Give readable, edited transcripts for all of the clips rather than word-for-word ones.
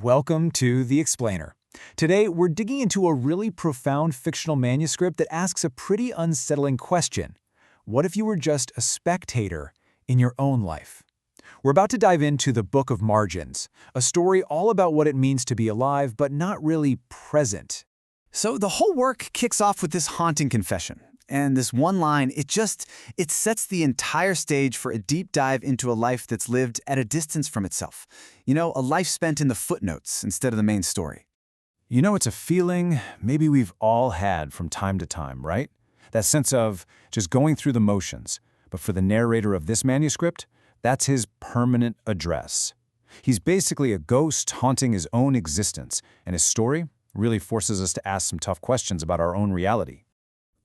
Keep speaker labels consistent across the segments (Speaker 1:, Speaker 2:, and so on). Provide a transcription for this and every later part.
Speaker 1: Welcome to The Explainer. Today, we're digging into a really profound fictional manuscript that asks a pretty unsettling question. What if you were just a spectator in your own life? We're about to dive into the Book of Margins, a story all about what it means to be alive but not really present.
Speaker 2: So the whole work kicks off with this haunting confession. And this one line, it sets the entire stage for a deep dive into a life that's lived at a distance from itself. A life spent in the footnotes instead of the main story.
Speaker 1: It's a feeling maybe we've all had from time to time, right? That sense of just going through the motions. But for the narrator of this manuscript, that's his permanent address. He's basically a ghost haunting his own existence, and his story really forces us to ask some tough questions about our own reality.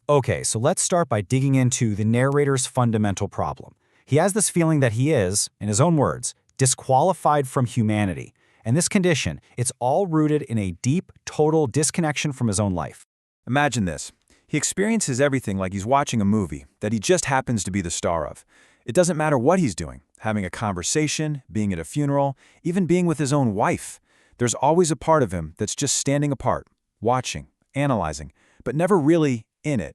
Speaker 1: Okay, so let's start by digging into the narrator's fundamental problem. He has this feeling that he is, in his own words, disqualified from humanity. And this condition, it's all rooted in a deep, total disconnection from his own life.
Speaker 3: Imagine this. He experiences everything like he's watching a movie that he just happens to be the star of. It doesn't matter what he's doing, having a conversation, being at a funeral, even being with his own wife. There's always a part of him that's just standing apart, watching, analyzing, but never really in it.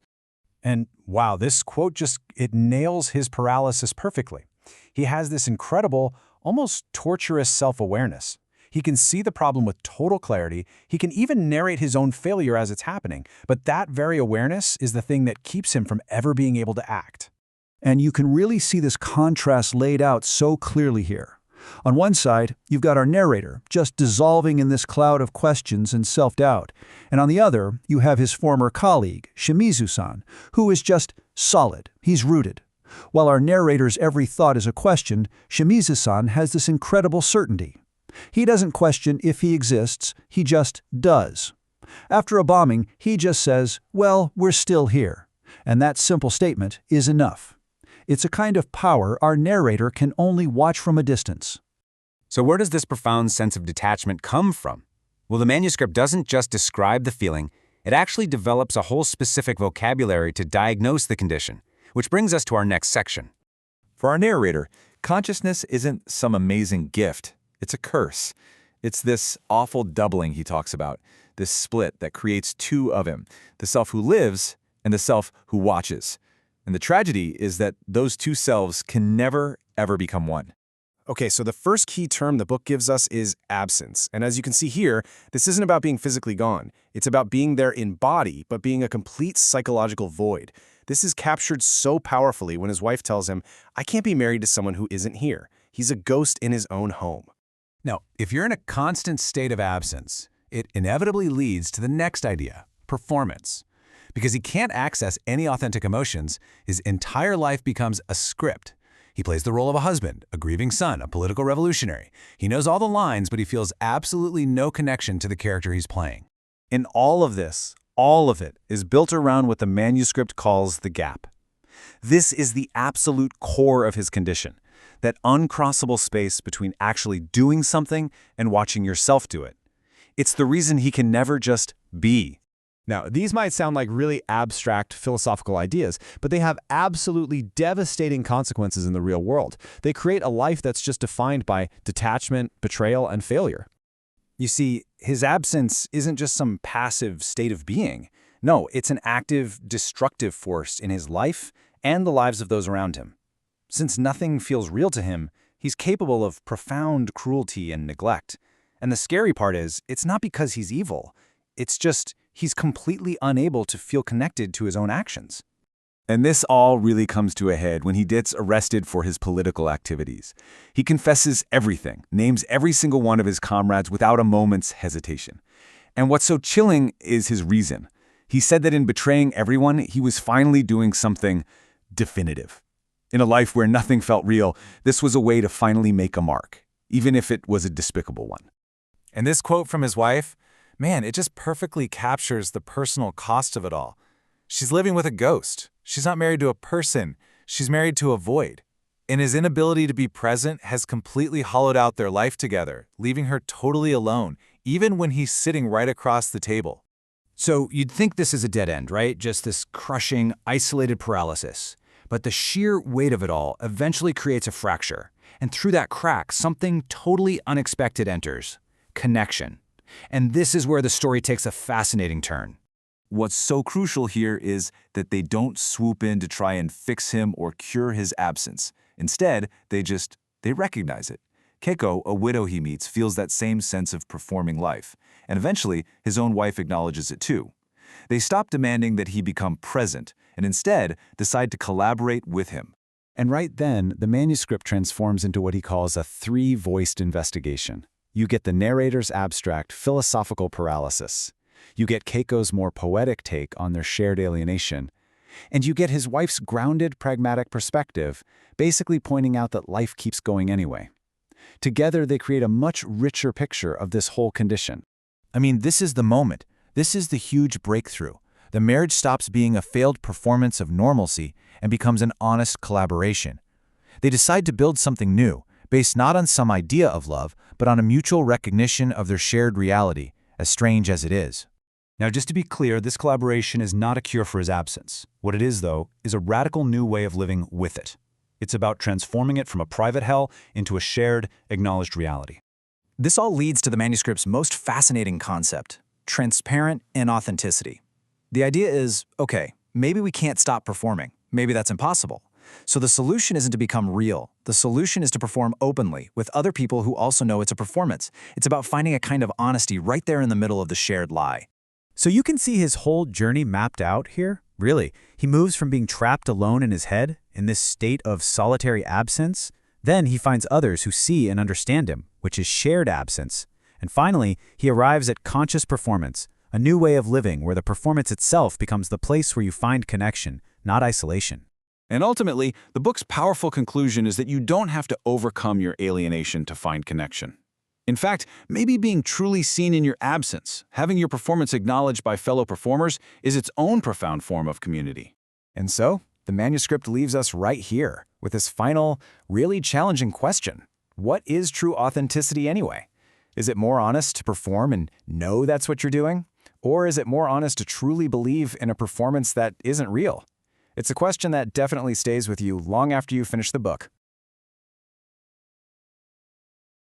Speaker 1: And wow, this quote it nails his paralysis perfectly. He has this incredible, almost torturous self-awareness. He can see the problem with total clarity. He can even narrate his own failure as it's happening. But that very awareness is the thing that keeps him from ever being able to act.
Speaker 4: And you can really see this contrast laid out so clearly here. On one side, you've got our narrator, just dissolving in this cloud of questions and self-doubt. And on the other, you have his former colleague, Shimizu-san, who is just solid. He's rooted. While our narrator's every thought is a question, Shimizu-san has this incredible certainty. He doesn't question if he exists, he just does. After a bombing, he just says, well, we're still here. And that simple statement is enough. It's a kind of power our narrator can only watch from a distance.
Speaker 3: So where does this profound sense of detachment come from? Well, the manuscript doesn't just describe the feeling, it actually develops a whole specific vocabulary to diagnose the condition, which brings us to our next section.
Speaker 5: For our narrator, consciousness isn't some amazing gift. It's a curse. It's this awful doubling he talks about, this split that creates two of him, the self who lives and the self who watches. And the tragedy is that those two selves can never, ever become one.
Speaker 6: Okay, so the first key term the book gives us is absence. And as you can see here, this isn't about being physically gone. It's about being there in body, but being a complete psychological void. This is captured so powerfully when his wife tells him, I can't be married to someone who isn't here. He's a ghost in his own home.
Speaker 1: Now, if you're in a constant state of absence, it inevitably leads to the next idea, performance. Because he can't access any authentic emotions, his entire life becomes a script. He plays the role of a husband, a grieving son, a political revolutionary. He knows all the lines, but he feels absolutely no connection to the character he's playing.
Speaker 3: And all of it, is built around what the manuscript calls the gap. This is the absolute core of his condition, that uncrossable space between actually doing something and watching yourself do it. It's the reason he can never just be.
Speaker 6: Now, these might sound like really abstract philosophical ideas, but they have absolutely devastating consequences in the real world. They create a life that's just defined by detachment, betrayal, and failure.
Speaker 1: You see, his absence isn't just some passive state of being. No, it's an active, destructive force in his life and the lives of those around him. Since nothing feels real to him, he's capable of profound cruelty and neglect. And the scary part is, it's not because he's evil. It's just he's completely unable to feel connected to his own actions.
Speaker 3: And this all really comes to a head when he gets arrested for his political activities. He confesses everything, names every single one of his comrades without a moment's hesitation. And what's so chilling is his reason. He said that in betraying everyone, he was finally doing something definitive. In a life where nothing felt real, this was a way to finally make a mark, even if it was a despicable one.
Speaker 5: And this quote from his wife, man, it just perfectly captures the personal cost of it all. She's living with a ghost. She's not married to a person. She's married to a void. And his inability to be present has completely hollowed out their life together, leaving her totally alone, even when he's sitting right across the table.
Speaker 1: So you'd think this is a dead end, right? Just this crushing, isolated paralysis. But the sheer weight of it all eventually creates a fracture. And through that crack, something totally unexpected enters. connection. And this is where the story takes a fascinating turn.
Speaker 3: What's so crucial here is that they don't swoop in to try and fix him or cure his absence. Instead, they recognize it. Keiko, a widow he meets, feels that same sense of performing life, and eventually his own wife acknowledges it too. They stop demanding that he become present, and instead decide to collaborate with him.
Speaker 1: And right then, the manuscript transforms into what he calls a three-voiced investigation. You get the narrator's abstract philosophical paralysis. You get Keiko's more poetic take on their shared alienation. And you get his wife's grounded, pragmatic perspective, basically pointing out that life keeps going anyway. Together, they create a much richer picture of this whole condition.
Speaker 5: I mean, this is the moment. This is the huge breakthrough. The marriage stops being a failed performance of normalcy and becomes an honest collaboration. They decide to build something new, based not on some idea of love, but on a mutual recognition of their shared reality, as strange as it is.
Speaker 1: Now, just to be clear, this collaboration is not a cure for his absence. What it is, though, is a radical new way of living with it. It's about transforming it from a private hell into a shared, acknowledged reality. This all leads to the manuscript's most fascinating concept: transparent inauthenticity. The idea is, okay, maybe we can't stop performing. Maybe that's impossible. So the solution isn't to become real. The solution is to perform openly with other people who also know it's a performance. It's about finding a kind of honesty right there in the middle of the shared lie.
Speaker 2: So you can see his whole journey mapped out here. Really, he moves from being trapped alone in his head, in this state of solitary absence. Then he finds others who see and understand him, which is shared absence. And finally, he arrives at conscious performance, a new way of living where the performance itself becomes the place where you find connection, not isolation.
Speaker 3: And ultimately, the book's powerful conclusion is that you don't have to overcome your alienation to find connection. In fact, maybe being truly seen in your absence, having your performance acknowledged by fellow performers, is its own profound form of community.
Speaker 1: And so, the manuscript leaves us right here with this final, really challenging question. What is true authenticity anyway? Is it more honest to perform and know that's what you're doing? Or is it more honest to truly believe in a performance that isn't real? It's a question that definitely stays with you long after you finish the book.